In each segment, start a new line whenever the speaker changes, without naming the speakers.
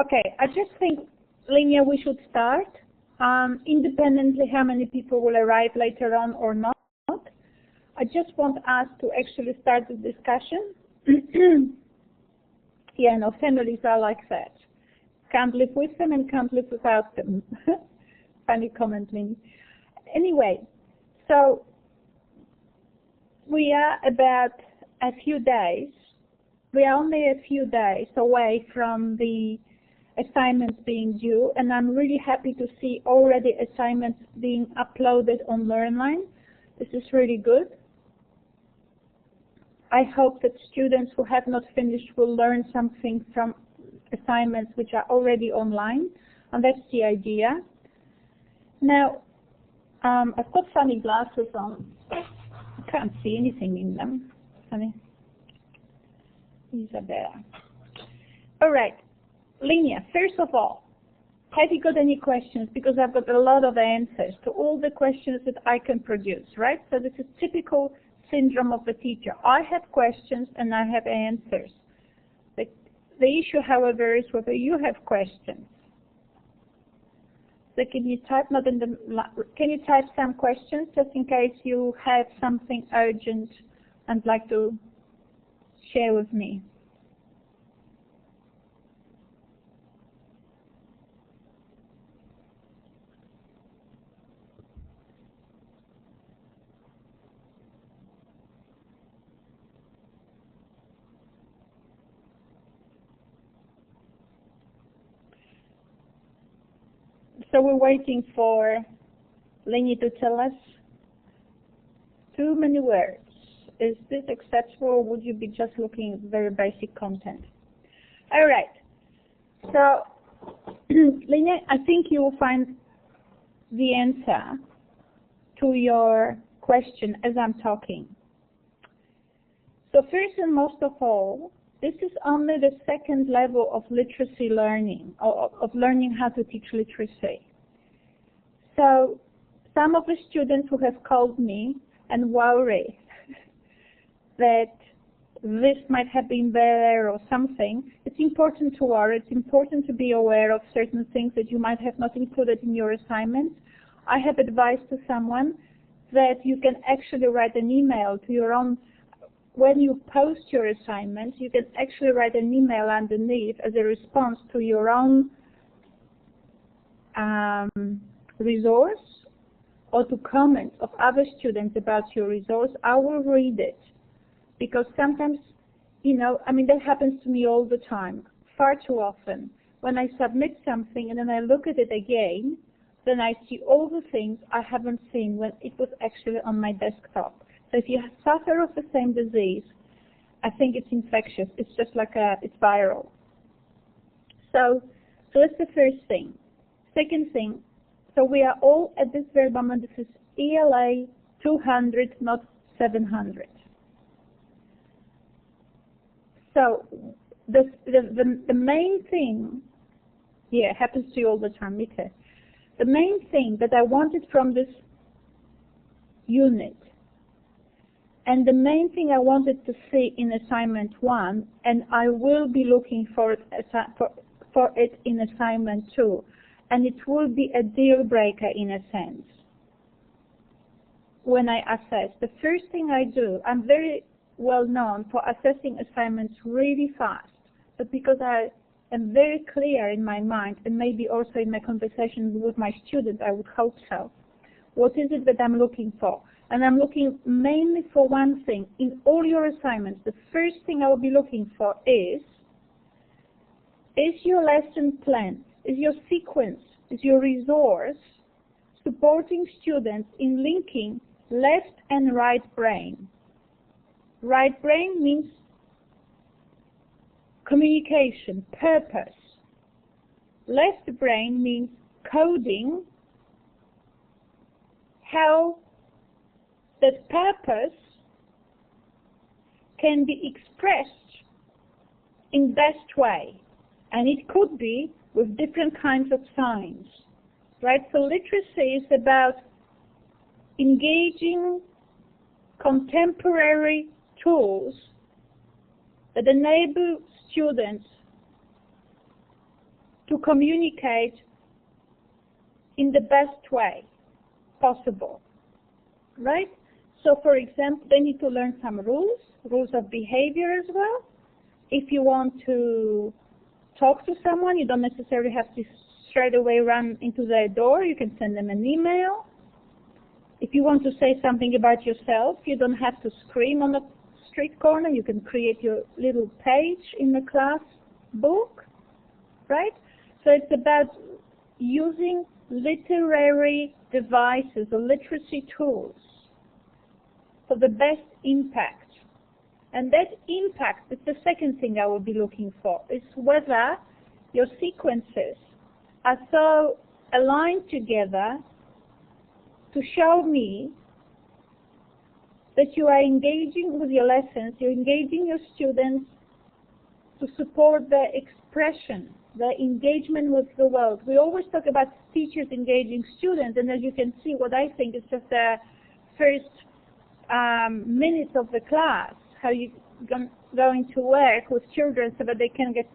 Okay, I just think, Linnea, we should start. Independently how many people will arrive later on or not. I just want us to actually start the discussion. Yeah, no, families are like that. Can't live with them and can't live without them. Funny comment, Lynn. Anyway, so we are about a few days. We are only a few days away from the assignments being due, and I'm really happy to see already assignments being uploaded on LearnLine. This is really good. I hope that students who have not finished will learn something from assignments which are already online, and that's the idea. Now, I've got funny glasses on. I can't see anything in them. Funny. Isabella. All right. Linnea, first of all, have you got any questions? Because I've got a lot of answers to all the questions that I can produce, right? So this is typical syndrome of the teacher. I have questions and I have answers. The issue, however, is whether you have questions. So can you type some questions just in case you have something urgent and like to share with me? So we're waiting for Lenny to tell us. Too many words. Is this acceptable, or would you be just looking at very basic content? All right. So, Lenny, I think you will find the answer to your question as I'm talking. So first and most of all, this is only the second level of literacy learning, of learning how to teach literacy. So some of the students who have called me and worry that this might have been there or something, it's important to worry. It's important to be aware of certain things that you might have not included in your assignments. I have advised to someone that you can actually write an email to your own. When you post your assignments, you can actually write an email underneath as a response to your own resource or to comments of other students about your resource. I will read it because sometimes, you know, I mean, that happens to me all the time, far too often. When I submit something and then I look at it again, then I see all the things I haven't seen when it was actually on my desktop. So if you suffer of the same disease, I think it's infectious. It's just like it's viral. So that's the first thing. Second thing, so we are all at this very moment, this is ELA 200, not 700. So the main thing, yeah, it happens to you all the time, me too. The main thing that I wanted from this unit, and the main thing I wanted to see in assignment 1, and I will be looking for it in assignment 2, and it will be a deal breaker in a sense. When I assess, the first thing I do, I'm very well known for assessing assignments really fast, but because I am very clear in my mind, and maybe also in my conversations with my students, I would hope so. What is it that I'm looking for? And I'm looking mainly for one thing. In all your assignments, the first thing I will be looking for is your lesson plan, is your sequence, is your resource supporting students in linking left and right brain. Right brain means communication, purpose. Left brain means coding, how that purpose can be expressed in best way. And it could be with different kinds of signs, right? So literacy is about engaging contemporary tools that enable students to communicate in the best way possible, right? So for example, they need to learn some rules of behavior as well. If you want to talk to someone, you don't necessarily have to straight away run into their door. You can send them an email. If you want to say something about yourself, you don't have to scream on the street corner. You can create your little page in the class book, right? So it's about using literary devices or literacy tools for the best impact. And that impact is the second thing I will be looking for, is whether your sequences are so aligned together to show me that you are engaging with your lessons, you're engaging your students to support their expression, their engagement with the world. We always talk about teachers engaging students, and as you can see, what I think is just the first minutes of the class, how you going to work with children so that they can get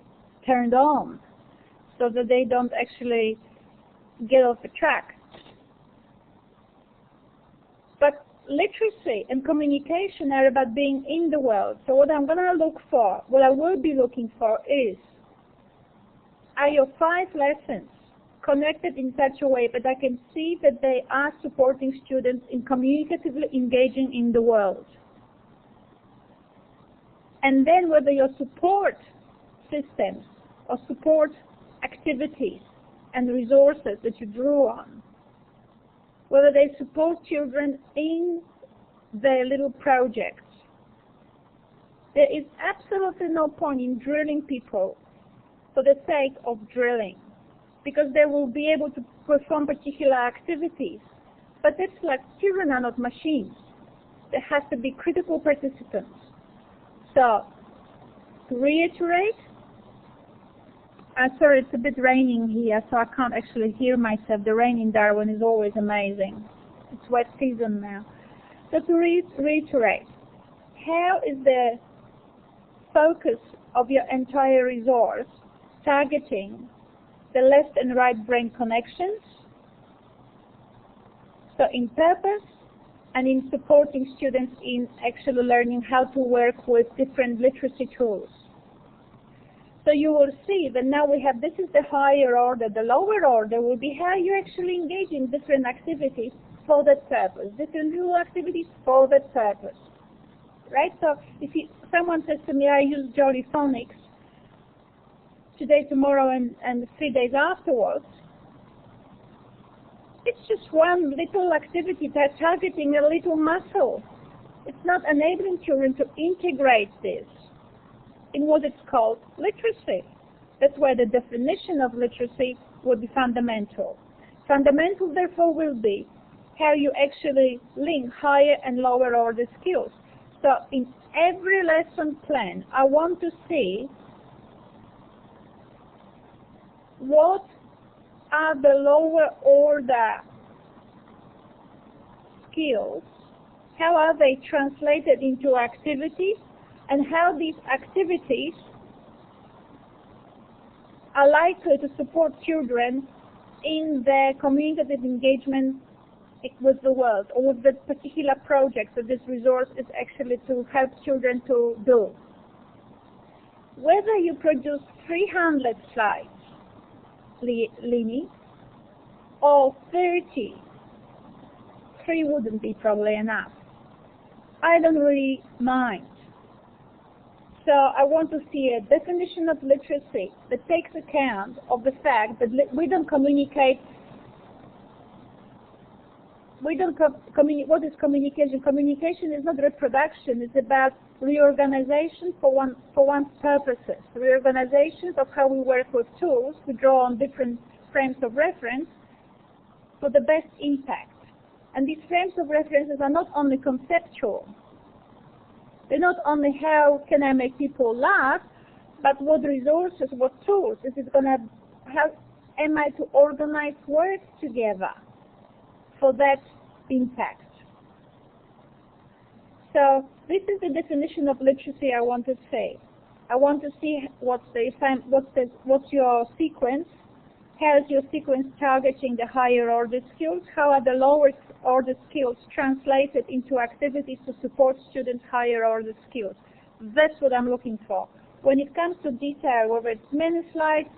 turned on, so that they don't actually get off the track. But literacy and communication are about being in the world. So what I'm going to look for, what I will be looking for is, are your 5 lessons connected in such a way that I can see that they are supporting students in communicatively engaging in the world? And then whether your support systems or support activities and resources that you drew on, whether they support children in their little projects. There is absolutely no point in drilling people for the sake of drilling, because they will be able to perform particular activities. But it's like children are not machines. There has to be critical participants. So, to reiterate, sorry, it's a bit raining here, so I can't actually hear myself. The rain in Darwin is always amazing. It's wet season now. So to reiterate, how is the focus of your entire resource targeting the left and right brain connections? So in purpose and in supporting students in actually learning how to work with different literacy tools. So you will see that now we have, this is the higher order. The lower order will be how you actually engage in different activities for that purpose, different little activities for that purpose, right? So if someone says to me, I use Jolly Phonics today, tomorrow, and 3 days afterwards, it's just one little activity that's targeting a little muscle. It's not enabling children to integrate this in what it's called literacy. That's why the definition of literacy would be fundamental. Fundamental, therefore, will be how you actually link higher and lower order skills. So in every lesson plan, I want to see what are the lower order skills, how are they translated into activities, and how these activities are likely to support children in their communicative engagement with the world, or with the particular project that this resource is actually to help children to do. Whether you produce 300 slides, Lini, or 30, 3 wouldn't be probably enough. I don't really mind. So I want to see a definition of literacy that takes account of the fact that we don't communicate. What is communication? Communication is not reproduction. It's about reorganization for one's purposes. Reorganizations of how we work with tools. We draw on different frames of reference for the best impact. And these frames of references are not only conceptual. They're not only how can I make people laugh, but what resources, what tools is it going to, how am I to organize work together for that impact. So this is the definition of literacy I want to say. I want to see what's your sequence How is your sequence targeting the higher order skills? How are the lower order skills translated into activities to support students' higher order skills? That's what I'm looking for. When it comes to detail, whether it's many slides,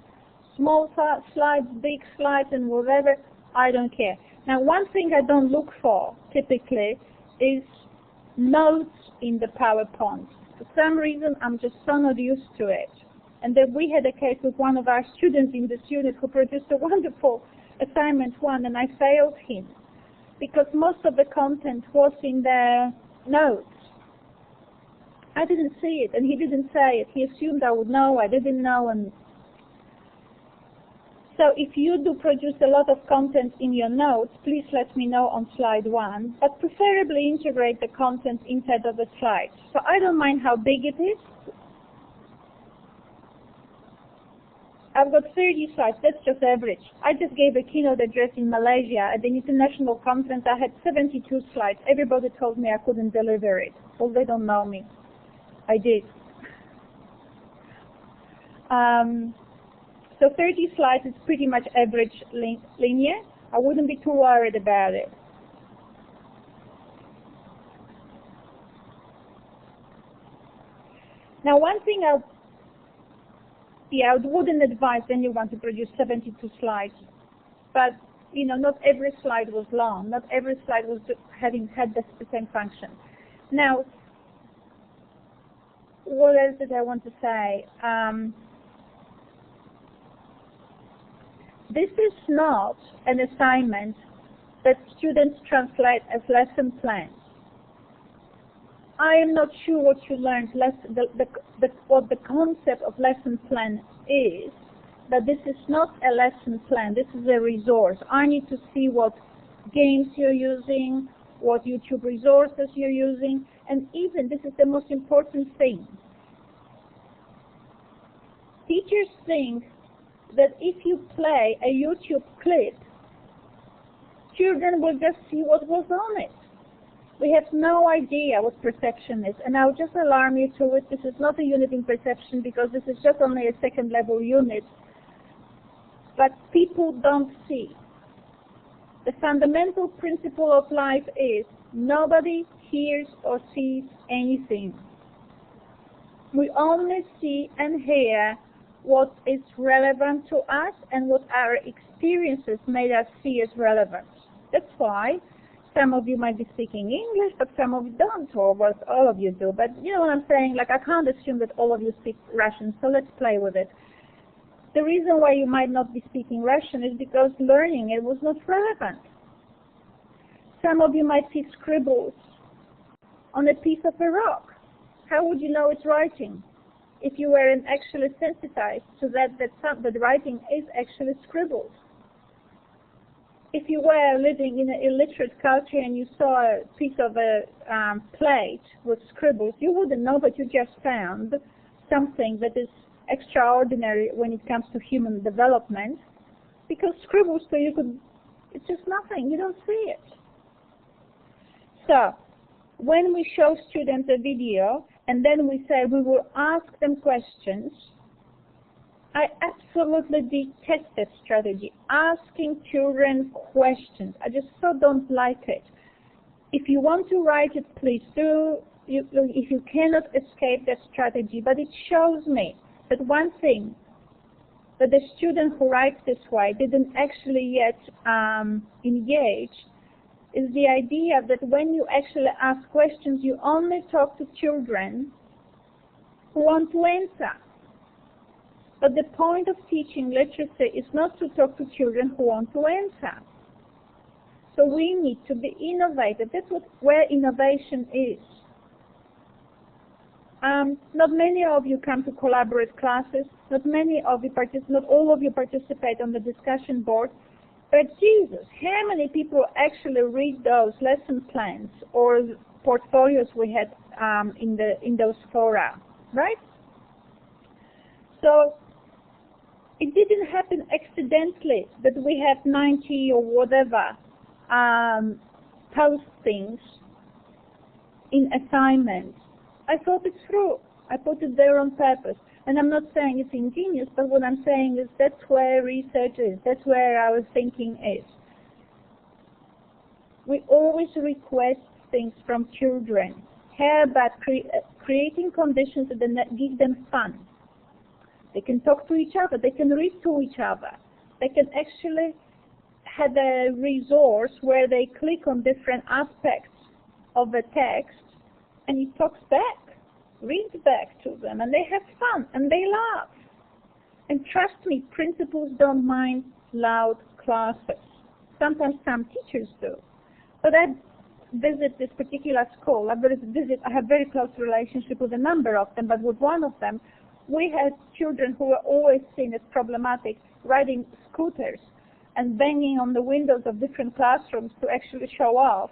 small slides, big slides, and whatever, I don't care. Now, one thing I don't look for, typically, is notes in the PowerPoint. For some reason, I'm just so not used to it. And then we had a case with one of our students in this unit who produced a wonderful assignment one, and I failed him because most of the content was in the notes. I didn't see it, and he didn't say it. He assumed I would know, I didn't know. And so if you do produce a lot of content in your notes, please let me know on slide 1, but preferably integrate the content inside of the slides. So I don't mind how big it is. I've got 30 slides, that's just average. I just gave a keynote address in Malaysia at an international conference. I had 72 slides. Everybody told me I couldn't deliver it. Well, they don't know me. I did. So 30 slides is pretty much average linear. I wouldn't be too worried about it. Now, one thing I wouldn't advise anyone to produce 72 slides, but not every slide was long. Not every slide was had the same function. Now, what else did I want to say? This is not an assignment that students translate as lesson plans. I am not sure what you learned, what the concept of lesson plan is, but this is not a lesson plan. This is a resource. I need to see what games you're using, what YouTube resources you're using, and even, this is the most important thing, teachers think that if you play a YouTube clip, children will just see what was on it. We have no idea what perception is, and I'll just alarm you to it. This is not a unit in perception because this is just only a second level unit. But people don't see. The fundamental principle of life is nobody hears or sees anything. We only see and hear what is relevant to us and what our experiences made us see as relevant. That's why some of you might be speaking English, but some of you don't, or what all of you do. But you know what I'm saying? Like, I can't assume that all of you speak Russian, so let's play with it. The reason why you might not be speaking Russian is because learning it was not relevant. Some of you might see scribbles on a piece of a rock. How would you know it's writing? If you weren't actually sensitized to that the writing is actually scribbles. If you were living in an illiterate culture and you saw a piece of a plate with scribbles, you wouldn't know, but you just found something that is extraordinary when it comes to human development, because scribbles, so it's just nothing, you don't see it. So, when we show students a video, and then we say we will ask them questions, I absolutely detest that strategy, asking children questions. I just so don't like it. If you want to write it, please do. If you cannot escape that strategy, but it shows me that one thing, that the student who writes this way didn't actually yet engage, is the idea that when you actually ask questions, you only talk to children who want to answer. But the point of teaching literacy is not to talk to children who want to answer. So we need to be innovative. That's where innovation is. Not many of you come to collaborate classes. Not all of you participate on the discussion board. But Jesus, how many people actually read those lesson plans or portfolios we had in those fora, right? So it didn't happen accidentally that we have 90 or whatever postings in assignments. I thought it through. I put it there on purpose. And I'm not saying it's ingenious, but what I'm saying is that's where research is, that's where our thinking is. We always request things from children. How about creating conditions that give them fun? They can talk to each other, they can read to each other, they can actually have a resource where they click on different aspects of the text and it talks back, reads back to them, and they have fun and they laugh. And trust me, principals don't mind loud classes. Sometimes some teachers do. But I visit this particular school. I have very close relationship with a number of them, but with one of them, we had children who were always seen as problematic, riding scooters and banging on the windows of different classrooms to actually show off.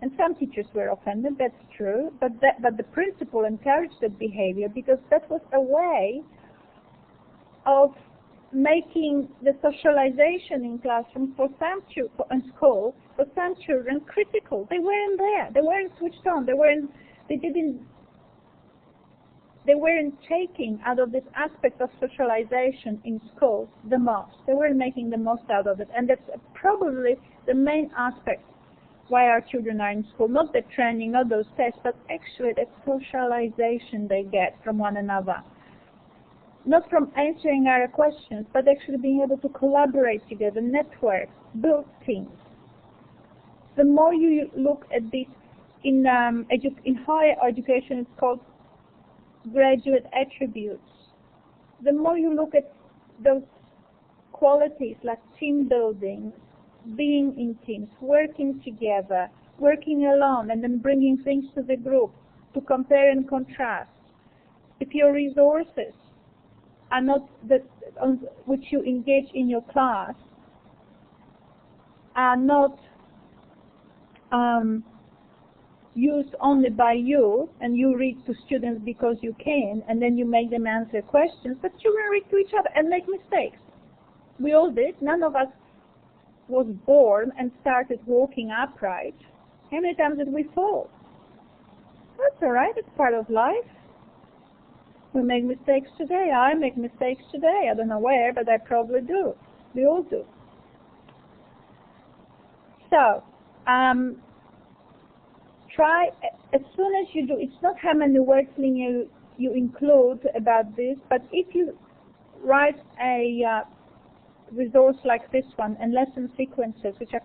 And some teachers were offended, that's true, but the principal encouraged that behavior because that was a way of making the socialization in classroom for some in school, for some children, critical. They weren't there. They weren't switched on. They weren't taking out of this aspect of socialization in schools the most. They weren't making the most out of it. And that's probably the main aspect why our children are in school. Not the training, not those tests, but actually the socialization they get from one another. Not from answering our questions, but actually being able to collaborate together, network, build teams. The more you look at this in higher education, it's called graduate attributes. The more you look at those qualities like team building, being in teams, working together, working alone, and then bringing things to the group to compare and contrast. If your resources are not which you engage in your class are not used only by you, and you read to students because you can, and then you make them answer questions, but children read to each other and make mistakes. We all did. None of us was born and started walking upright. How many times did we fall? That's all right. It's part of life. We make mistakes today. I make mistakes today. I don't know where, but I probably do. We all do. So, try, as soon as you do, it's not how many words you include about this, but if you write a resource like this one and lesson sequences which are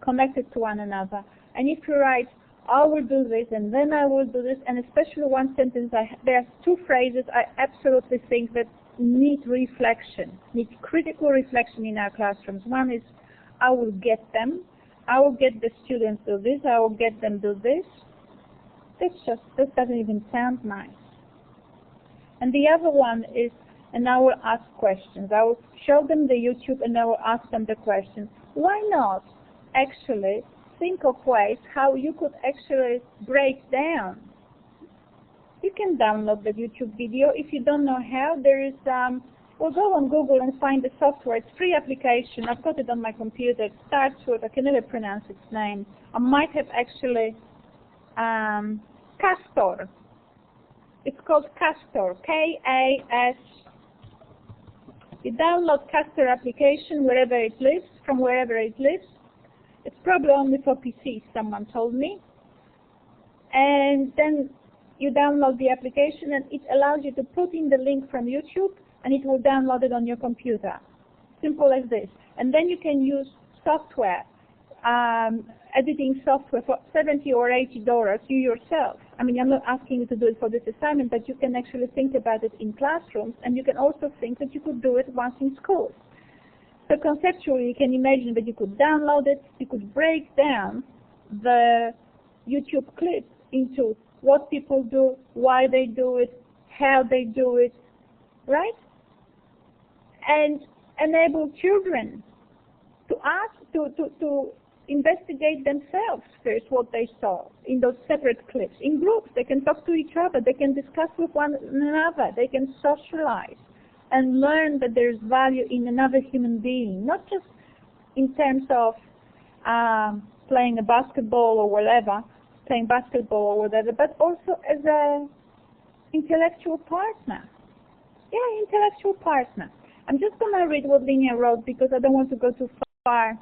connected to one another, and if you write, I will do this and then I will do this, and especially one sentence, there are two phrases I absolutely think that need reflection, need critical reflection in our classrooms. One is, I will get them. I will get the students do this. I will get them do this. This doesn't even sound nice. And the other one is, and I will ask questions. I will show them the YouTube and I will ask them the questions. Why not actually think of ways how you could actually break down? You can download the YouTube video. If you don't know how, there is, well, go on Google and find the software. It's a free application. I've got it on my computer. It starts with, I can never pronounce its name. I might have actually, Castor. It's called Castor, K-A-S. You download Castor application wherever it lives, from wherever it lives. It's probably only for PC, someone told me. And then you download the application and it allows you to put in the link from YouTube and it will download it on your computer. Simple as this. And then you can use software, editing software for $70 or $80, you yourself. I mean, I'm not asking you to do it for this assignment, but you can actually think about it in classrooms, and you can also think that you could do it once in schools. So conceptually, you can imagine that you could download it, you could break down the YouTube clip into what people do, why they do it, how they do it, right? And enable children to ask, to investigate themselves first what they saw in those separate clips. In groups, they can talk to each other, they can discuss with one another, they can socialize and learn that there's value in another human being, not just in terms of playing a basketball or whatever, but also as an intellectual partner. Yeah, intellectual partner. I'm just going to read what Linnea wrote because I don't want to go too far.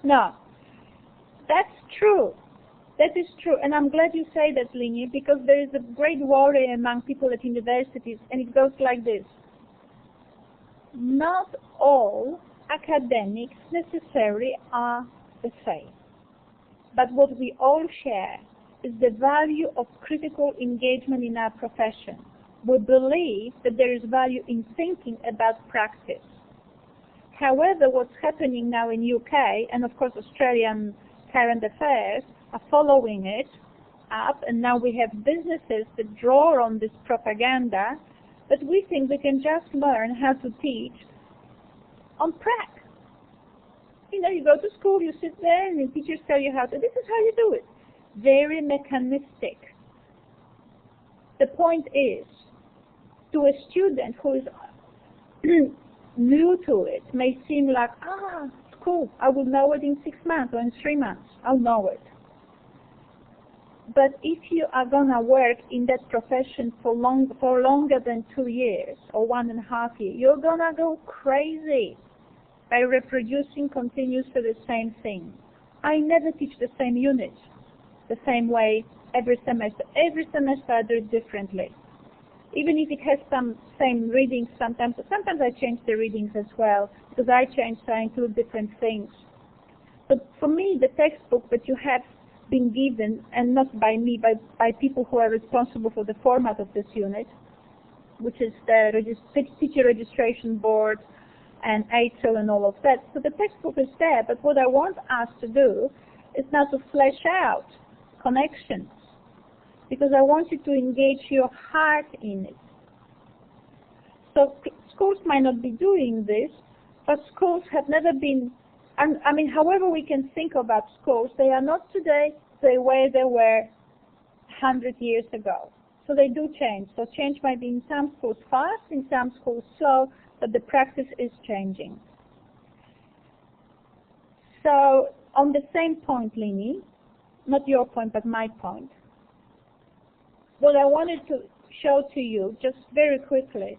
No, that's true. That is true, and I'm glad you say that, Linnea, because there is a great worry among people at universities, and it goes like this. Not all academics necessarily are the same, but what we all share is the value of critical engagement in our profession. We believe that there is value in thinking about practice. However, what's happening now in UK, and of course Australian current affairs, are following it up, and now we have businesses that draw on this propaganda, but we think we can just learn how to teach on prac. You know, you go to school, you sit there, and the teachers tell you how to, this is how you do it. Very mechanistic. The point is, to a student who is new to it, may seem like, school, I will know it in 6 months or in 3 months, I'll know it. But if you are going to work in that profession for longer than 2 years or 1.5 years, you're going to go crazy by reproducing continuously the same thing. I never teach the same unit the same way every semester. Every semester I do it differently. Even if it has some same readings sometimes I change the readings as well, because I change, so I include different things. But for me, the textbook that you have been given, and not by me, by people who are responsible for the format of this unit, which is the Teacher Registration Board and ATEL and all of that. So the textbook is there, but what I want us to do is now to flesh out connections, because I want you to engage your heart in it. So schools might not be doing this, but schools have never been, I mean, however we can think about schools, they are not today the way they were 100 years ago. So they do change. So change might be in some schools fast, in some schools slow, but the practice is changing. So on the same point, Lini, not your point, but my point, what I wanted to show to you, just very quickly,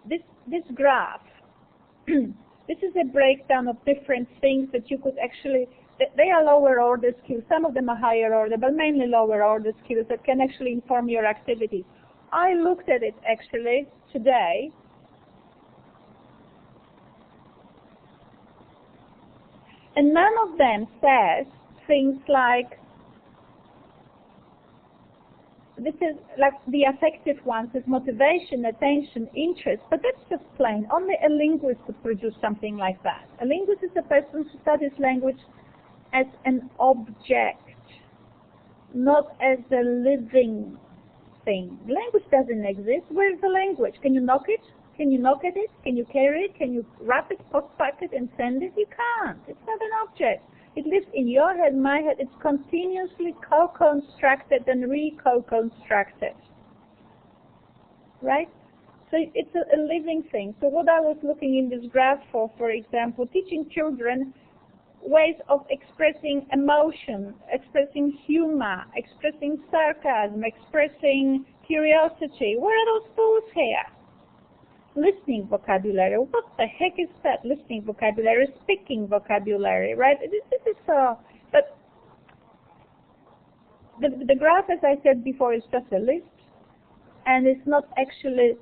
this graph, this is a breakdown of different things that you could actually, they are lower order skills, some of them are higher order, but mainly lower order skills that can actually inform your activities. I looked at it actually today, and none of them says things like, this is like the affective ones, is motivation, attention, interest, but that's just plain. Only a linguist could produce something like that. A linguist is a person who studies language as an object, not as a living thing. Language doesn't exist. Where's the language? Can you knock it? Can you knock at it? Can you carry it? Can you wrap it, postpack it, and send it? You can't. It's not an object. It lives in your head, my head. It's continuously co-constructed and re-co-constructed. Right? So it's a living thing. So what I was looking in this graph for example, teaching children ways of expressing emotion, expressing humor, expressing sarcasm, expressing curiosity. Where are those tools here? Listening vocabulary. What the heck is that? Listening vocabulary, speaking vocabulary, right? This is so. But the graph, as I said before, is just a list, and it's not actually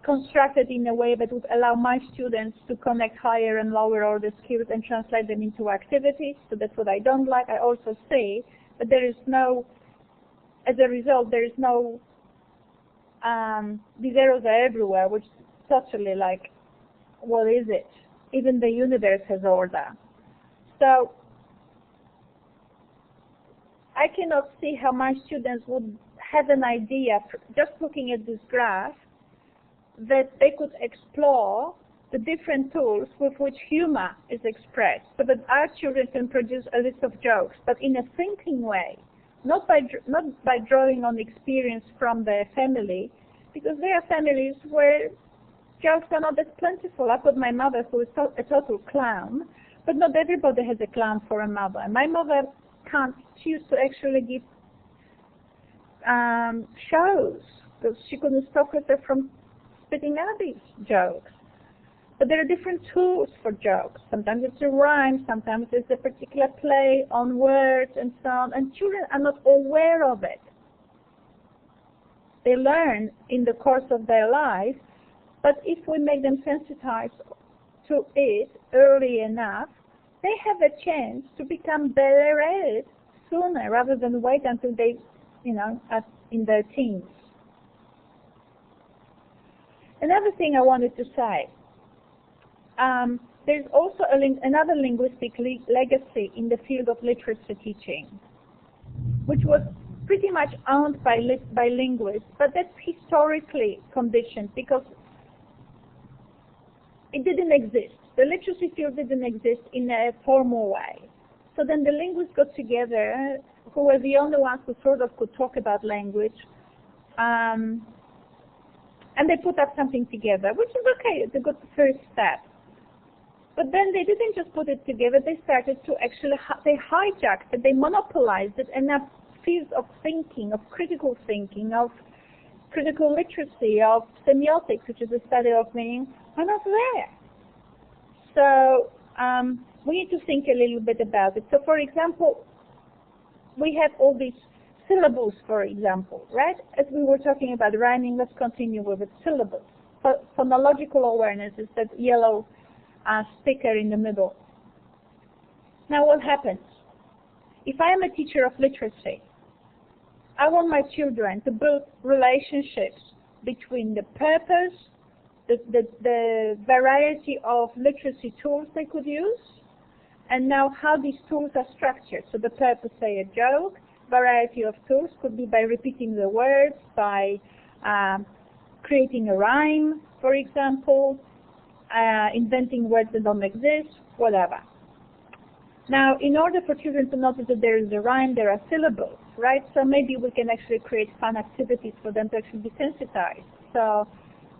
constructed in a way that would allow my students to connect higher and lower order skills and translate them into activities. So that's what I don't like. I also say that there is no, as a result, there is no, these arrows are everywhere, which is totally like, what is it? Even the universe has order. So I cannot see how my students would have an idea, just looking at this graph, that they could explore the different tools with which humor is expressed, so that our children can produce a list of jokes, but in a thinking way, not by drawing on experience from their family, because there are families where jokes are not as plentiful. I've got my mother, who is a total clown, But not everybody has a clown for a mother. My mother can't choose to actually give shows because she couldn't stop herself from spitting out these jokes. But there are different tools for jokes. Sometimes it's a rhyme, sometimes it's a particular play on words and so on, and children are not aware of it. They learn in the course of their life, but if we make them sensitized to it early enough, they have a chance to become better at it sooner rather than wait until they, are in their teens. Another thing I wanted to say, there's also another linguistic legacy in the field of literacy teaching, which was pretty much owned by linguists, but that's historically conditioned because it didn't exist. The literacy field didn't exist in a formal way. So then the linguists got together, who were the only ones who sort of could talk about language, and they put up something together, which is okay, it's a good first step. But then they didn't just put it together, they started to actually, they hijacked it, they monopolized it, and that fields of thinking, of critical literacy, of semiotics, which is the study of meaning, are not there. So we need to think a little bit about it. So for example, we have all these syllables, for example, right? As we were talking about rhyming, let's continue with it. Syllables. Phonological awareness is that yellow sticker in the middle. Now what happens? If I am a teacher of literacy, I want my children to build relationships between the purpose, the variety of literacy tools they could use, and now how these tools are structured. So the purpose, say a joke, variety of tools could be by repeating the words, by creating a rhyme, for example, inventing words that don't exist, whatever. Now, in order for children to notice that there is a rhyme, there are syllables, right? So maybe we can actually create fun activities for them to actually be sensitized. So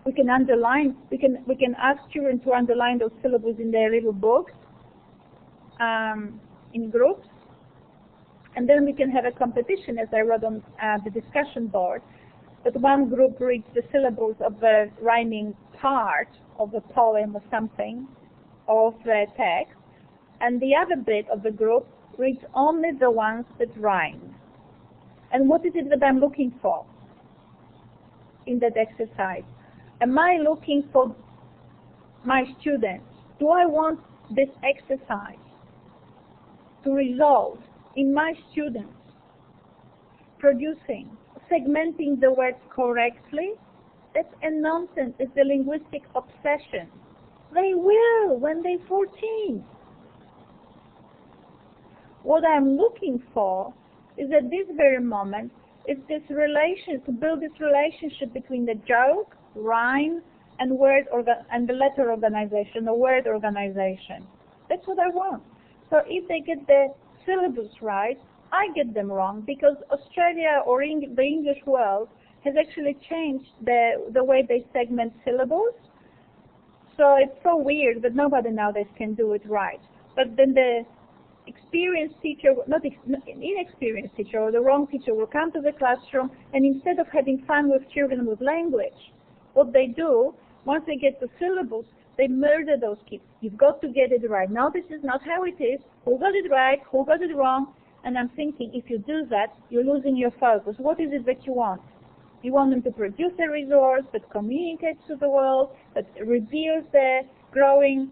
we can underline, we can ask children to underline those syllables in their little books, in groups, and then we can have a competition, as I wrote on the discussion board, that one group reads the syllables of the rhyming part of the poem or something, of the text, and the other bit of the group reads only the ones that rhyme. And what is it that I'm looking for in that exercise? Am I looking for my students? Do I want this exercise to result in my students segmenting the words correctly? That's a nonsense. It's a linguistic obsession. They will when they're 14. What I'm looking for is at this very moment is this relation, to build this relationship between the joke, rhyme, and and the letter organization, the word organization. That's what I want. So if they get the syllables right, I get them wrong, because Australia or the English world has actually changed the way they segment syllables. So it's so weird that nobody nowadays can do it right. But then the experienced teacher, inexperienced teacher or the wrong teacher will come to the classroom, and instead of having fun with children with language, what they do, once they get the syllables, they murder those kids. You've got to get it right. No, this is not how it is. Who got it right? Who got it wrong? And I'm thinking, if you do that, you're losing your focus. What is it that you want? You want them to produce a resource that communicates to the world, that reveals the growing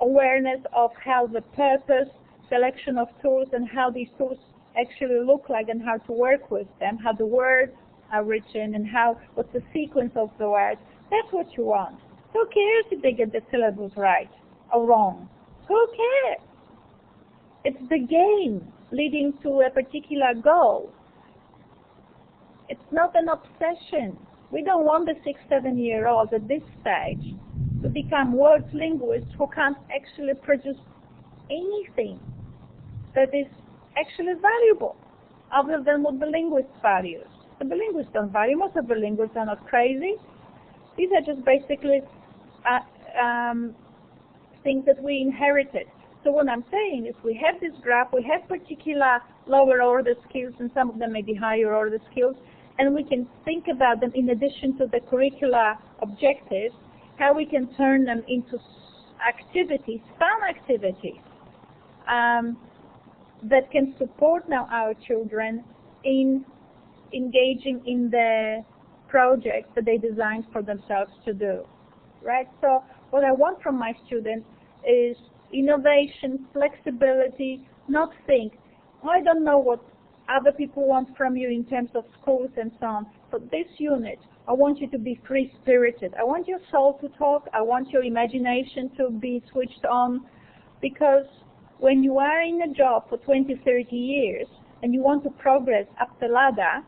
awareness of how the purpose, selection of tools, and how these tools actually look like, and how to work with them, how the words are written, and what's the sequence of the words. That's what you want. Who cares if they get the syllables right or wrong? Who cares? It's the game leading to a particular goal. It's not an obsession. We don't want the 6, 7-year-olds at this stage to become world linguists who can't actually produce anything that is actually valuable other than what the linguist values. But the linguists don't value. Most of the linguists are not crazy. These are just basically things that we inherited. So what I'm saying is we have this graph, we have particular lower order skills, and some of them may be higher order skills, and we can think about them in addition to the curricular objectives, how we can turn them into activities, fun activities, that can support now our children in engaging in the projects that they designed for themselves to do, right? So what I want from my students is innovation, flexibility, not think, oh, I don't know what other people want from you in terms of schools and so on. For this unit, I want you to be free-spirited. I want your soul to talk. I want your imagination to be switched on, because when you are in a job for 20, 30 years and you want to progress up the ladder,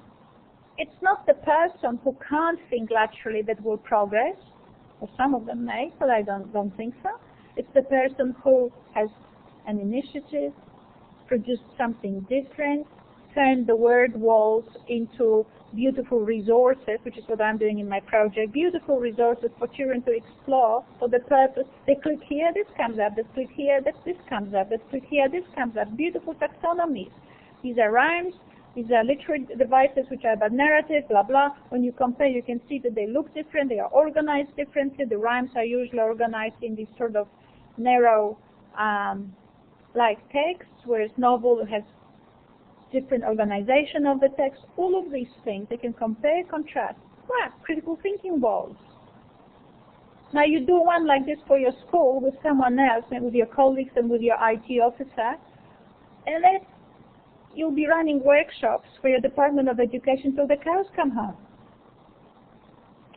it's not the person who can't think laterally that will progress, or some of them may, but I don't think so. It's the person who has an initiative, produced something different, turned the word walls into beautiful resources, which is what I'm doing in my project, beautiful resources for children to explore for the purpose. They click here, this comes up, they click here, this comes up, they click here, this comes up. Beautiful taxonomies. These are rhymes, these are literary devices which are about narrative, blah, blah. When you compare, you can see that they look different, they are organized differently. The rhymes are usually organized in this sort of narrow, like text, whereas novel has different organization of the text. All of these things, they can compare, contrast. Wow, critical thinking walls. Now you do one like this for your school with someone else, and with your colleagues and with your IT officer, and then you'll be running workshops for your Department of Education till the cows come home.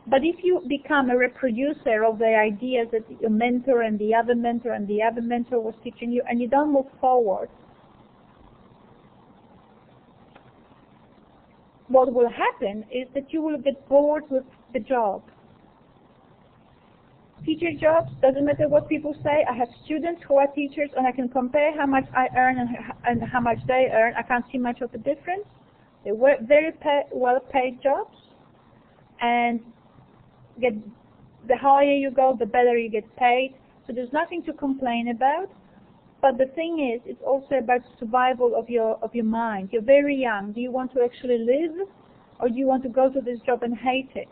But if you become a reproducer of the ideas that your mentor and the other mentor and the other mentor was teaching you, and you don't move forward, what will happen is that you will get bored with the job. Teacher jobs, doesn't matter what people say. I have students who are teachers, and I can compare how much I earn and how much they earn. I can't see much of a difference. They work very well-paid jobs, and the higher you go, the better you get paid. So there's nothing to complain about. But the thing is, it's also about survival of your mind. You're very young. Do you want to actually live, or do you want to go to this job and hate it?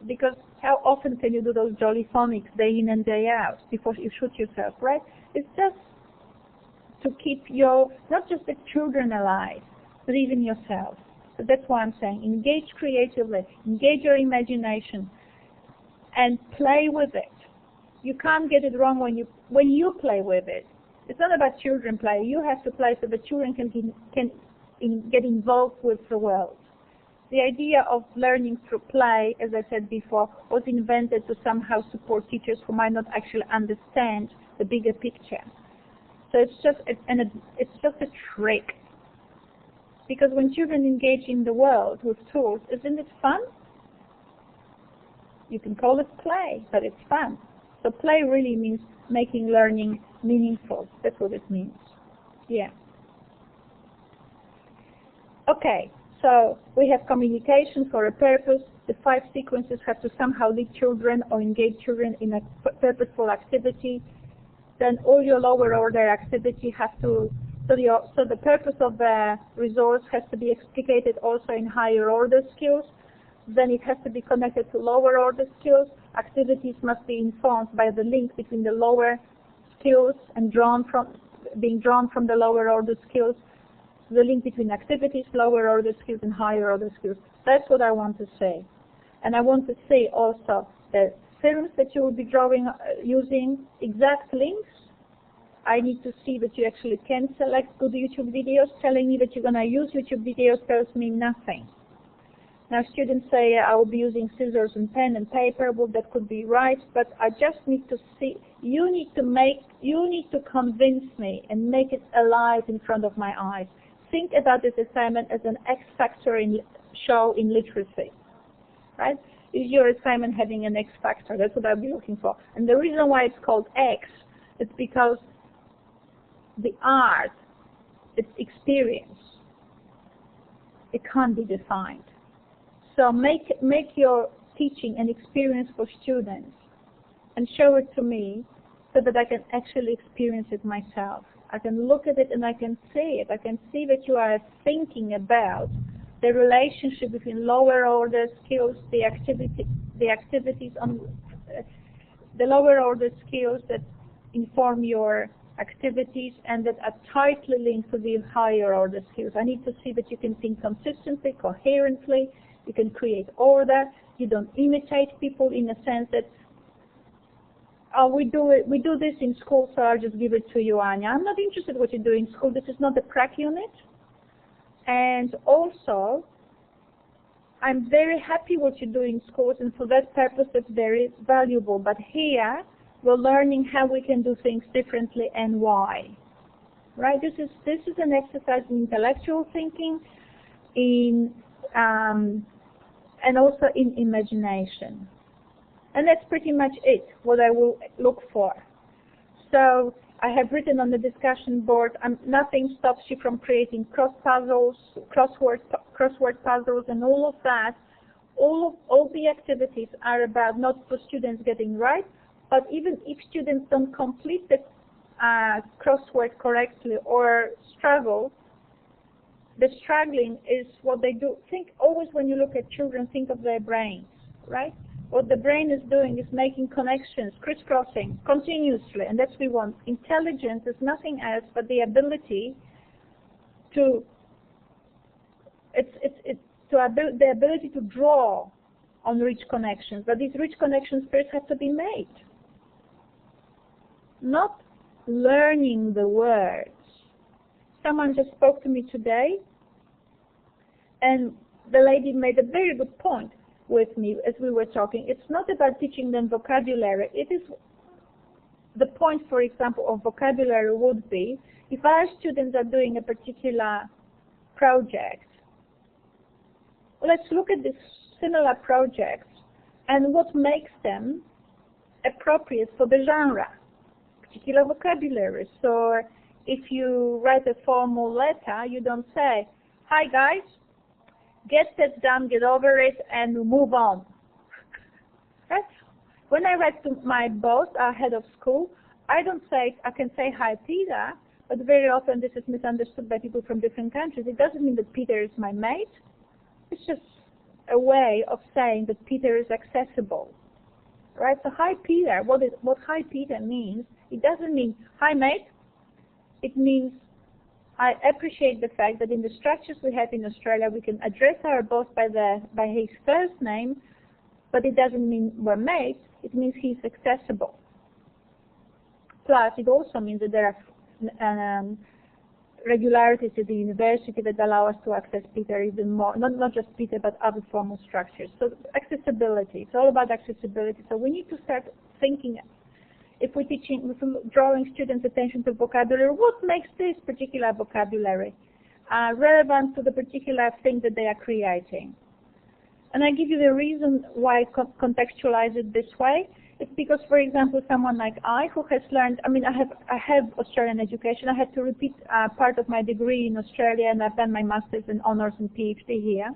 Because how often can you do those jolly phonics day in and day out before you shoot yourself, right? It's just to keep not just the children alive, but even yourself. So that's why I'm saying engage creatively, engage your imagination, and play with it. You can't get it wrong when you play with it. It's not about children play. You have to play so the children can get involved with the world. The idea of learning through play, as I said before, was invented to somehow support teachers who might not actually understand the bigger picture. So it's just a trick. Because when children engage in the world with tools, isn't it fun? You can call it play, but it's fun. So play really means making learning meaningful. That's what it means. Yeah. Okay. So we have communication for a purpose. The 5 sequences have to somehow lead children or engage children in a purposeful activity. Then all your lower order activity has to, so the purpose of the resource has to be explicated also in higher order skills. Then it has to be connected to lower order skills. Activities must be informed by the link between the lower skills and being drawn from the lower order skills. The link between activities, lower order skills, and higher order skills. That's what I want to say. And I want to say also that films that you will be using exact links. I need to see that you actually can select good YouTube videos. Telling me that you're going to use YouTube videos tells me nothing. Now students say I will be using scissors and pen and paper. Well, that could be right, but I just need to see. You need to convince me and make it alive in front of my eyes. Think about this assignment as an X factor show in literacy, right? Is your assignment having an X factor? That's what I'll be looking for. And the reason why it's called X is because the art, its experience, it can't be defined. So make your teaching an experience for students and show it to me so that I can actually experience it myself. I can look at it and I can see it. I can see that you are thinking about the relationship between lower order skills, the activities on the lower order skills that inform your activities and that are tightly linked to the higher order skills. I need to see that you can think consistently, coherently, you can create order, you don't imitate people in a sense that, oh, we do this in school, so I'll just give it to you, Anya. I'm not interested in what you do in school. This is not the prac unit. And also, I'm very happy what you do in schools, and for that purpose it's very valuable. But here, we're learning how we can do things differently and why. Right? This is an exercise in intellectual thinking, and also in imagination. And that's pretty much it, what I will look for. So I have written on the discussion board, nothing stops you from creating crossword puzzles and all of that. All the activities are about not for students getting right, but even if students don't complete the crossword correctly or struggle, the struggling is what they do. Think always when you look at children, think of their brains, right? What the brain is doing is making connections, crisscrossing continuously, and that's what we want. Intelligence is nothing else but the ability to the ability to draw on rich connections. But these rich connections first have to be made. Not learning the words. Someone just spoke to me today, and the lady made a very good point with me as we were talking. It's not about teaching them vocabulary. It is the point, for example, of vocabulary would be if our students are doing a particular project, let's look at this similar projects and what makes them appropriate for the genre, particular vocabulary. So if you write a formal letter, you don't say, "Hi guys, get that done, get over it, and move on." Right? When I write to my boss, our head of school, I don't say, I can say, "Hi Peter," but very often this is misunderstood by people from different countries. It doesn't mean that Peter is my mate. It's just a way of saying that Peter is accessible. Right? So "Hi Peter," what "Hi Peter" means, it doesn't mean "Hi mate." It means I appreciate the fact that in the structures we have in Australia, we can address our boss by his first name, but it doesn't mean we're mates. It means he's accessible. Plus, it also means that there are regularities at the university that allow us to access Peter even more, not just Peter, but other formal structures. So accessibility, it's all about accessibility. So we need to start thinking, if we're drawing students' attention to vocabulary, what makes this particular vocabulary relevant to the particular thing that they are creating? And I give you the reason why I contextualize it this way. It's because, for example, someone like I, who has learned, I have Australian education. I had to repeat part of my degree in Australia, and I've done my master's and honors and PhD here.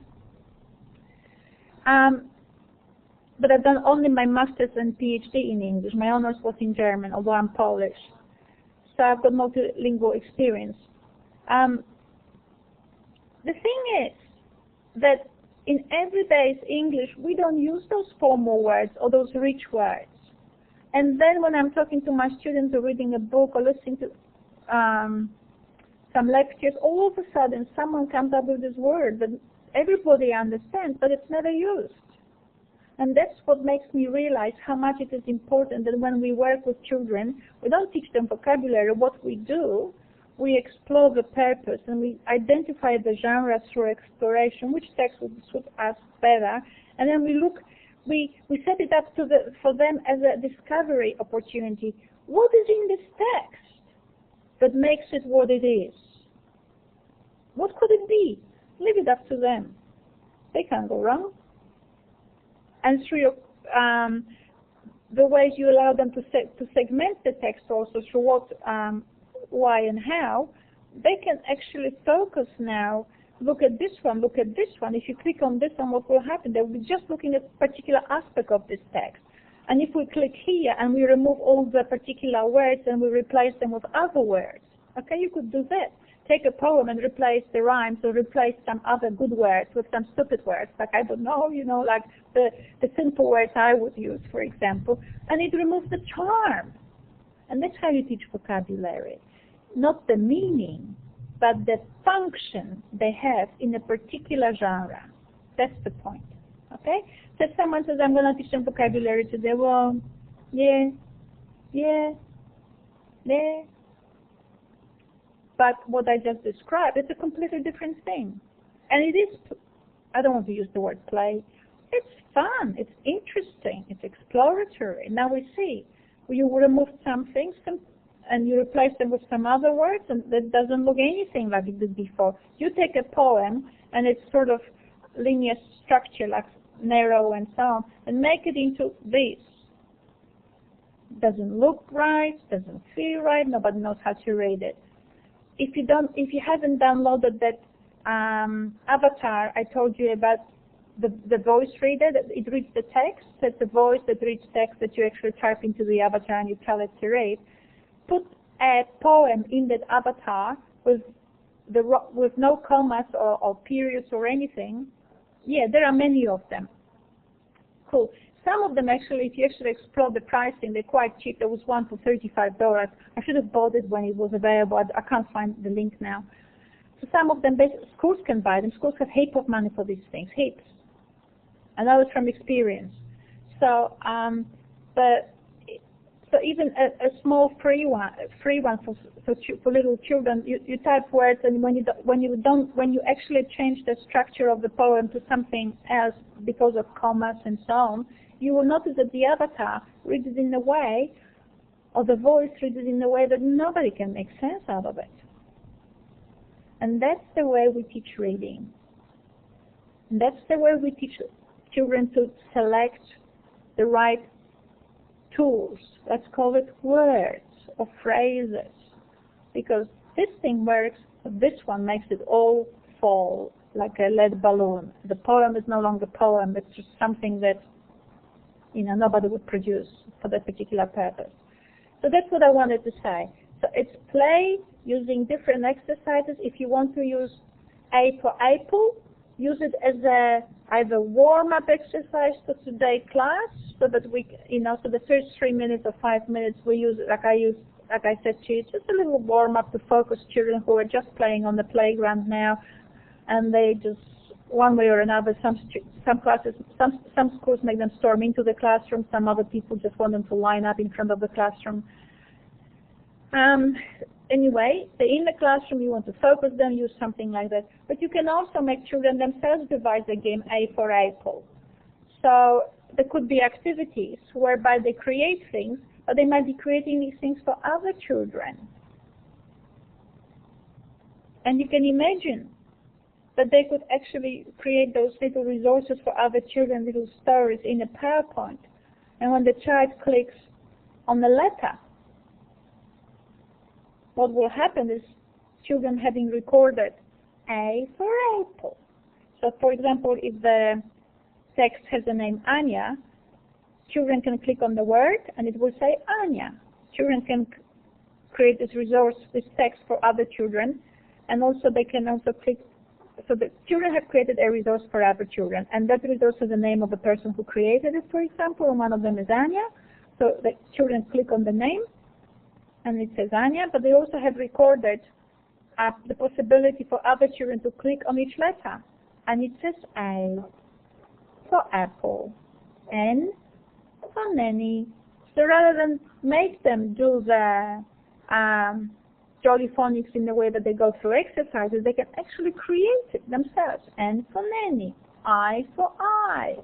But I've done only my master's and PhD in English. My honors was in German, although I'm Polish. So I've got multilingual experience. The thing is that in everyday English, we don't use those formal words or those rich words. And then when I'm talking to my students or reading a book or listening to some lectures, all of a sudden someone comes up with this word that everybody understands, but it's never used. And that's what makes me realize how much it is important that when we work with children, we don't teach them vocabulary. What we do, we explore the purpose and we identify the genre through exploration, which text would suit us better, and then we set it up for them as a discovery opportunity. What is in this text that makes it what it is? What could it be? Leave it up to them. They can't go wrong. And through the ways you allow them to segment the text also through what, why and how, they can actually focus now, look at this one, look at this one. If you click on this one, what will happen? They'll be just looking at a particular aspect of this text. And if we click here and we remove all the particular words and we replace them with other words, Okay, you could do that. Take a poem and replace the rhymes or replace some other good words with some stupid words, like, I don't know, like the simple words I would use, for example, and it removes the charm. And that's how you teach vocabulary. Not the meaning, but the function they have in a particular genre. That's the point. Okay? So if someone says, I'm going to teach them vocabulary today, well, yeah. But what I just described is a completely different thing. And it is, I don't want to use the word play, it's fun, it's interesting, it's exploratory. Now we see, you remove some things and you replace them with some other words, and that doesn't look anything like it did before. You take a poem, and it's sort of linear structure, like narrow and so on, and make it into this. Doesn't look right, doesn't feel right, nobody knows how to read it. If you haven't downloaded that avatar I told you about, the voice reader, that it reads the text, that's a voice that reads text that you actually type into the avatar and you tell it to read. Put a poem in that avatar with no commas or periods or anything. Yeah, there are many of them. Cool. Some of them actually, if you actually explore the pricing, they're quite cheap. There was one for $35. I should have bought it when it was available. I can't find the link now. So some of them, schools can buy them. Schools have heaps of money for these things, heaps. I know it from experience. So, so even a small free one for little children, you type words, and when you actually change the structure of the poem to something else because of commas and so on, you will notice that the avatar reads it in a way, or the voice reads it in a way that nobody can make sense out of it. And that's the way we teach reading. And that's the way we teach children to select the right tools. Let's call it words or phrases. Because this thing works, but this one makes it all fall like a lead balloon. The poem is no longer a poem, it's just something that nobody would produce for that particular purpose. So that's what I wanted to say. So it's play using different exercises. If you want to use A for apple, use it as either warm-up exercise for today's class, so that so the first 3 minutes or 5 minutes we use it, like I said to you, just a little warm-up to focus children who are just playing on the playground now, and they just, one way or another, some schools make them storm into the classroom, some other people just want them to line up in front of the classroom. Anyway, they're in the classroom, you want to focus them, use something like that. But you can also make children themselves devise a game, A for apple. So there could be activities whereby they create things, but they might be creating these things for other children. And you can imagine that they could actually create those little resources for other children, little stories in a PowerPoint. And when the child clicks on the letter, what will happen is children having recorded A for apple. So for example, if the text has the name Anya, children can click on the word and it will say Anya. Children can create this resource, this text for other children, and also they can also click. So the children have created a resource for other children, and that resource has the name of the person who created it, for example, and one of them is Anya. So the children click on the name, and it says Anya, but they also have recorded the possibility for other children to click on each letter. And it says A for apple, N for nanny. So rather than make them do the jolly phonics in the way that they go through exercises, they can actually create it themselves. N for nanny, I for eye,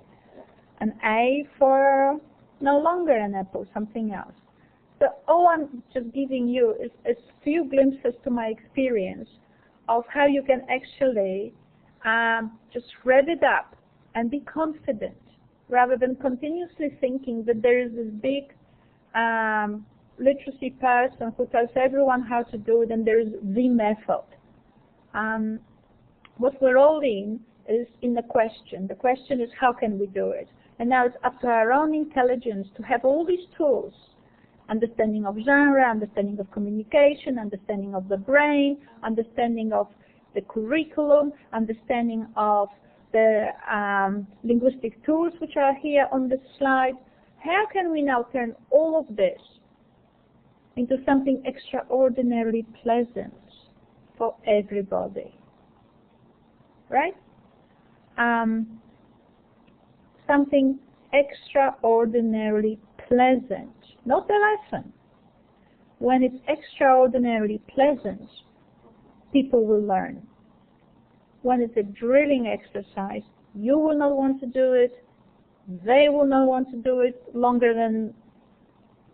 and A for no longer an apple, something else. So all I'm just giving you is a few glimpses to my experience of how you can actually just rev it up and be confident, rather than continuously thinking that there is this big literacy person who tells everyone how to do it and there is the method. What we're all in is in the question. The question is, how can we do it? And now it's up to our own intelligence to have all these tools understanding of genre, understanding of communication, understanding of the brain, understanding of the curriculum, understanding of the linguistic tools which are here on the slide. How can we now turn all of this into something extraordinarily pleasant for everybody? Right? Something extraordinarily pleasant, not the lesson. When it's extraordinarily pleasant, people will learn. When it's a drilling exercise, you will not want to do it, they will not want to do it longer than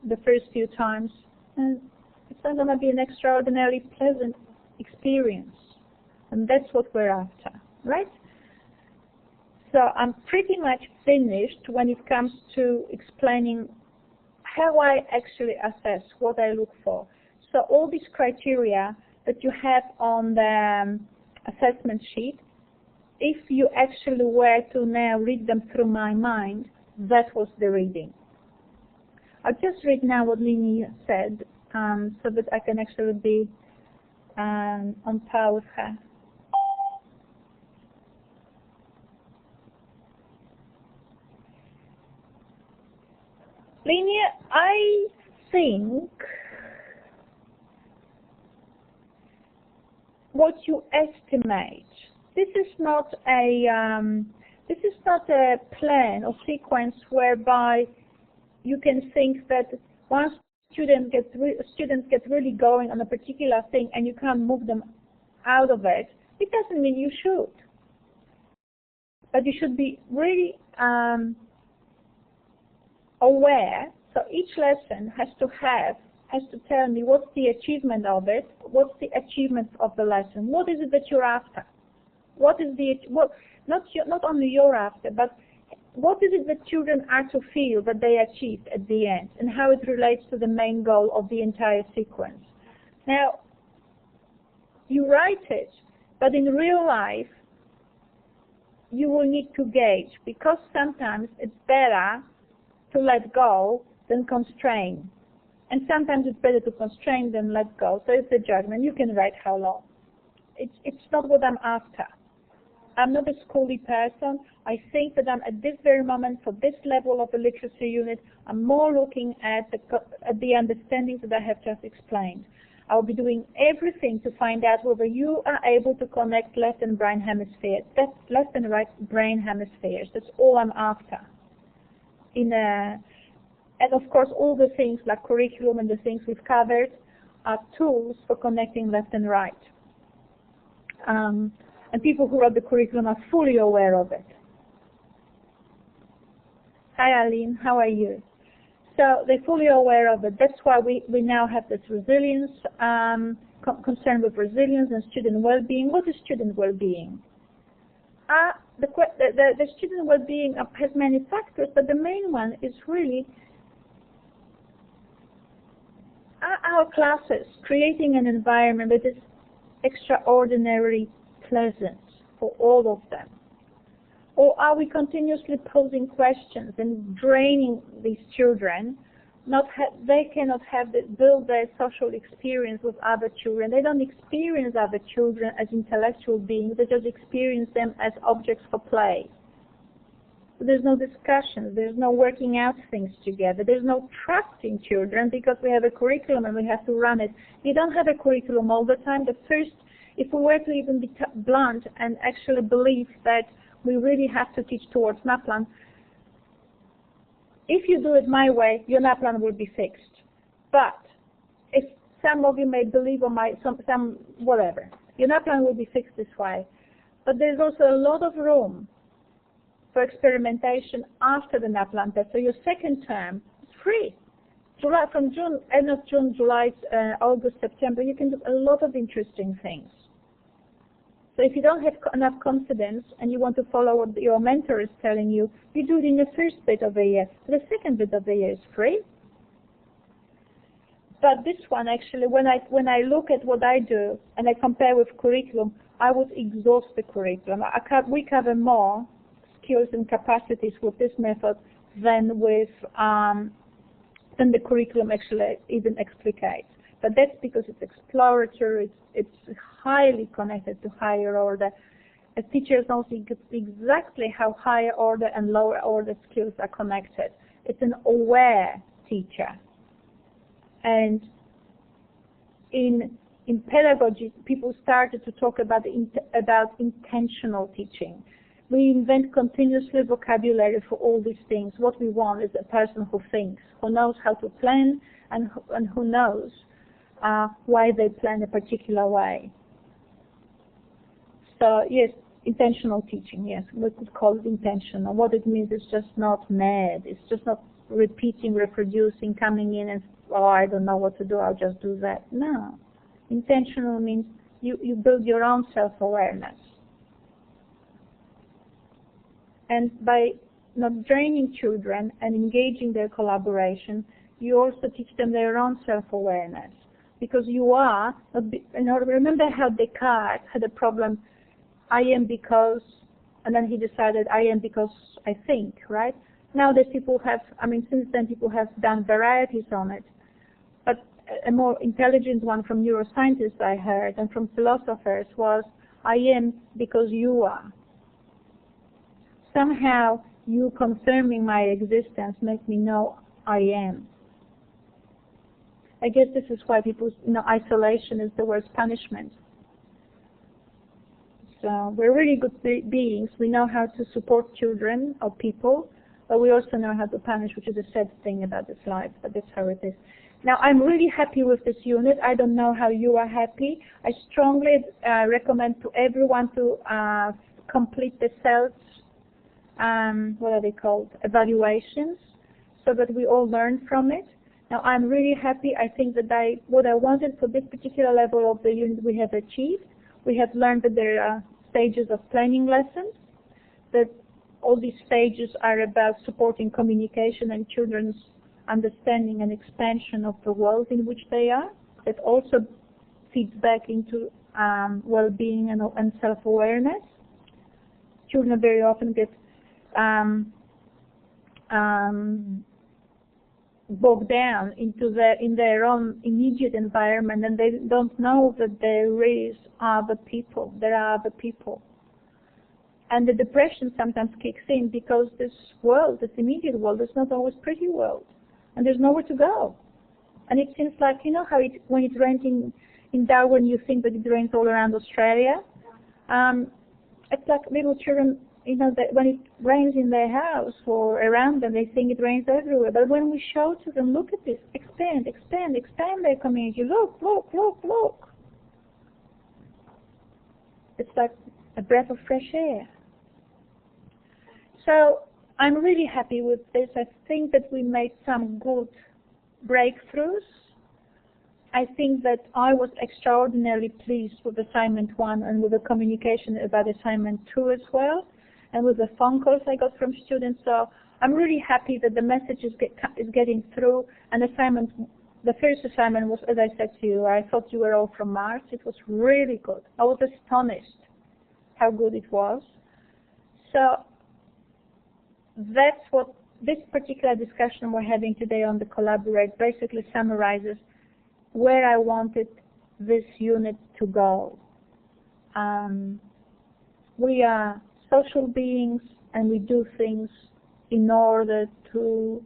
the first few times, and it's not going to be an extraordinarily pleasant experience. And that's what we're after, right? So I'm pretty much finished when it comes to explaining how I actually assess what I look for. So all these criteria that you have on the assessment sheet, if you actually were to now read them through my mind, that was the reading. I'll just read now what Lini said so that I can actually be on par with her. Lini, I think what you estimate, this is not a plan or sequence whereby you can think that once students get really going on a particular thing and you can't move them out of it. It doesn't mean you should, but you should be really aware. So each lesson has to tell me what's the achievement of it, what's the achievement of the lesson, what is it that you're after, not only you're after, but what is it that children are to feel that they achieved at the end, and how it relates to the main goal of the entire sequence. Now, you write it, but in real life, you will need to gauge, because sometimes it's better to let go than constrain. And sometimes it's better to constrain than let go. So it's a judgment. You can write how long. It's not what I'm after. I'm not a schooly person. I think that I'm at this very moment, for this level of the literacy unit, I'm more looking at the understandings that I have just explained. I'll be doing everything to find out whether you are able to connect left and right hemispheres. That's left and right brain hemispheres. That's all I'm after. And of course, all the things like curriculum and the things we've covered are tools for connecting left and right. And people who wrote the curriculum are fully aware of it. Hi, Aline, how are you? So they're fully aware of it. That's why we now have this resilience, concern with resilience and student well-being. What is student well-being? The student well-being has many factors, but the main one is really, are our classes creating an environment that is extraordinarily pleasant for all of them? Or are we continuously posing questions and draining these children? They cannot build their social experience with other children. They don't experience other children as intellectual beings. They just experience them as objects for play. So there's no discussion. There's no working out things together. There's no trust in children because we have a curriculum and we have to run it. You don't have a curriculum all the time. If we were to even be blunt and actually believe that we really have to teach towards NAPLAN, if you do it my way, your NAPLAN will be fixed. But if some of you may believe on whatever, your NAPLAN will be fixed this way. But there's also a lot of room for experimentation after the NAPLAN test. So your second term is free. From June, end of June, July, August, September, you can do a lot of interesting things. So if you don't have enough confidence and you want to follow what your mentor is telling you, you do it in the first bit of the year. The second bit of the year is free. But this one actually, when I look at what I do and I compare with curriculum, I would exhaust the curriculum. We cover more skills and capacities with this method than with than the curriculum actually even explicates. But that's because it's exploratory, it's highly connected to higher order. As teachers know exactly how higher order and lower order skills are connected. It's an aware teacher. And in pedagogy, people started to talk about intentional teaching. We invent continuously vocabulary for all these things. What we want is a person who thinks, who knows how to plan, and who knows why they plan a particular way. So yes, intentional teaching, yes, we could call it intentional. What it means is just not mad. It's just not repeating, reproducing, coming in and, oh, I don't know what to do, I'll just do that. No. Intentional means you build your own self-awareness. And by not draining children and engaging their collaboration, you also teach them their own self-awareness. Because you are, remember how Descartes had a problem, I am because, and then he decided I am because I think, right? Nowadays people have, since then people have done varieties on it. But a more intelligent one from neuroscientists I heard and from philosophers was, I am because you are. Somehow you confirming my existence makes me know I am. I guess this is why people, isolation is the worst punishment. So we're really good beings. We know how to support children or people, but we also know how to punish, which is a sad thing about this life, but that's how it is. Now, I'm really happy with this unit. I don't know how you are happy. I strongly recommend to everyone to complete the self, what are they called, evaluations, so that we all learn from it. Now, I'm really happy. I think that what I wanted for this particular level of the unit we have achieved. We have learned that there are stages of planning lessons, that all these stages are about supporting communication and children's understanding and expansion of the world in which they are. It also feeds back into well-being and self-awareness. Children very often get bogged down in their own immediate environment, and they don't know that there is other people. There are other people. And the depression sometimes kicks in because this world, this immediate world, is not always pretty world. And there's nowhere to go. And it seems like, how when it rains in Darwin, you think that it rains all around Australia. It's like little children, that when it rains in their house or around them, they think it rains everywhere. But when we show to them, look at this, expand, expand, expand their community. Look, look, look, look. It's like a breath of fresh air. So I'm really happy with this. I think that we made some good breakthroughs. I think that I was extraordinarily pleased with assignment 1 and with the communication about assignment 2 as well, and with the phone calls I got from students. So I'm really happy that the message is getting through. And the first assignment was, as I said to you, I thought you were all from Mars. It was really good. I was astonished how good it was. So that's what this particular discussion we're having today on the Collaborate basically summarizes where I wanted this unit to go. We are social beings, and we do things in order to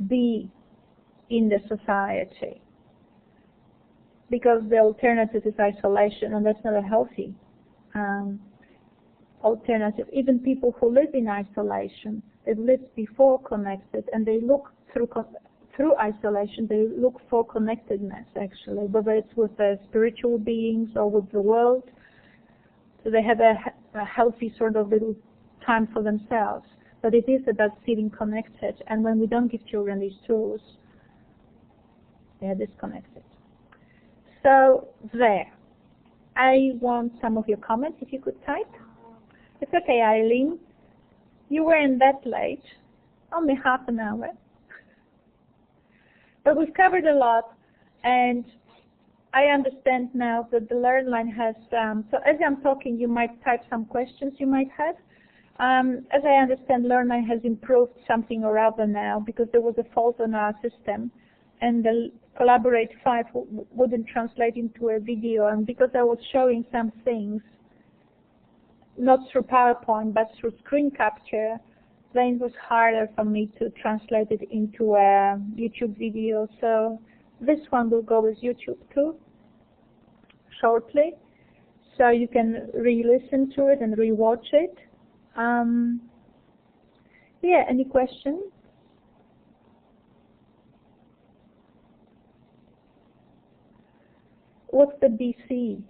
be in the society, because the alternative is isolation, and that's not a healthy alternative. Even people who live in isolation, they've lived before connected, and they look through isolation, they look for connectedness, actually, whether it's with the spiritual beings or with the world. So they have a healthy sort of little time for themselves. But it is about feeling connected, and when we don't give children these tools, they are disconnected. So there. I want some of your comments, if you could type. It's okay, Eileen. You weren't that late, only half an hour. But we've covered a lot, and I understand now that the LearnLine has, so as I'm talking, you might type some questions you might have. As I understand, Learn9 has improved something or other now because there was a fault on our system and the Collaborate 5 wouldn't translate into a video, and because I was showing some things not through PowerPoint but through screen capture, then it was harder for me to translate it into a YouTube video. So this one will go with YouTube too shortly, so you can re-listen to it and re-watch it. Yeah, any questions? What's the BC?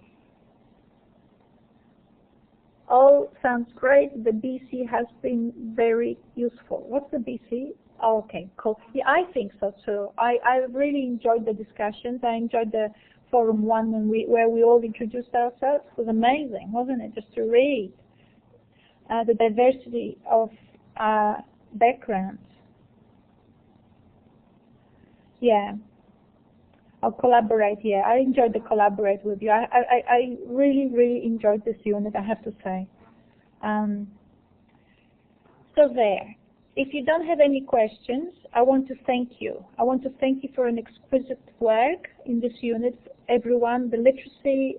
Oh, sounds great. The BC has been very useful. What's the BC? Oh, okay, cool. Yeah, I think so too. I really enjoyed the discussions. I enjoyed the Forum 1 where we all introduced ourselves. It was amazing, wasn't it? Just to read the diversity of backgrounds. Yeah. I'll collaborate, yeah. I enjoyed the collaborate with you. I really, really enjoyed this unit, I have to say. So there. If you don't have any questions, I want to thank you. I want to thank you for an exquisite work in this unit, everyone. The literacy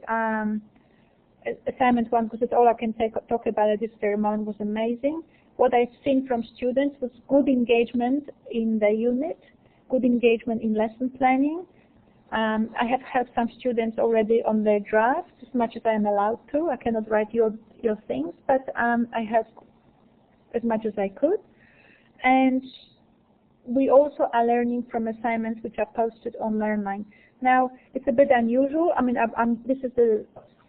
assignment 1, because it's all I can talk about at this very moment, was amazing. What I've seen from students was good engagement in the unit, good engagement in lesson planning. I have helped some students already on their drafts, as much as I am allowed to. I cannot write your things, but I helped as much as I could. And we also are learning from assignments which are posted on Learn9. Now, it's a bit unusual. I mean, this is the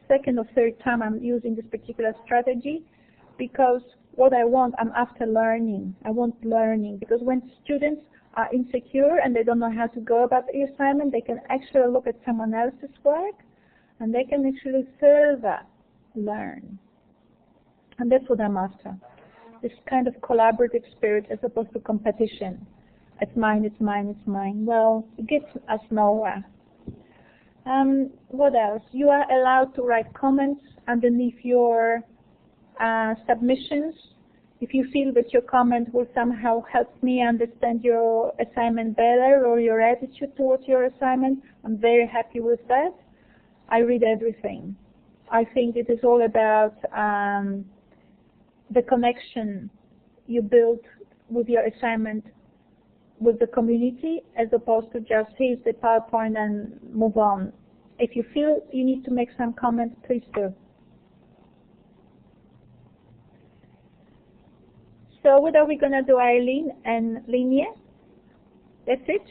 second or third time I'm using this particular strategy, because what I want, I'm after learning. I want learning, because when students are insecure and they don't know how to go about the assignment, they can actually look at someone else's work and they can actually further learn. And that's what I'm after. This kind of collaborative spirit as opposed to competition. It's mine, it's mine, it's mine. Well, it gets us nowhere. What else? You are allowed to write comments underneath your submissions. If you feel that your comment will somehow help me understand your assignment better or your attitude towards your assignment, I'm very happy with that. I read everything. I think it is all about the connection you build with your assignment with the community, as opposed to just here's the PowerPoint and move on. If you feel you need to make some comments, please do. So what are we going to do, Eileen and Linnea? That's it?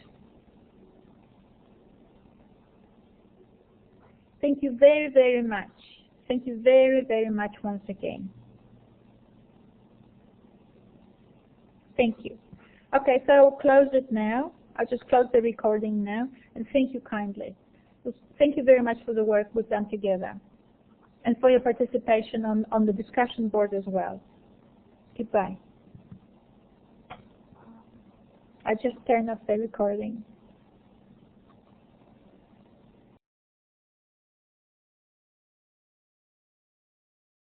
Thank you very, very much. Thank you very, very much once again. Thank you. Okay, so I'll close it now. I'll just close the recording now, and thank you kindly. Thank you very much for the work we've done together, and for your participation on the discussion board as well. Goodbye. I just turned off the recording.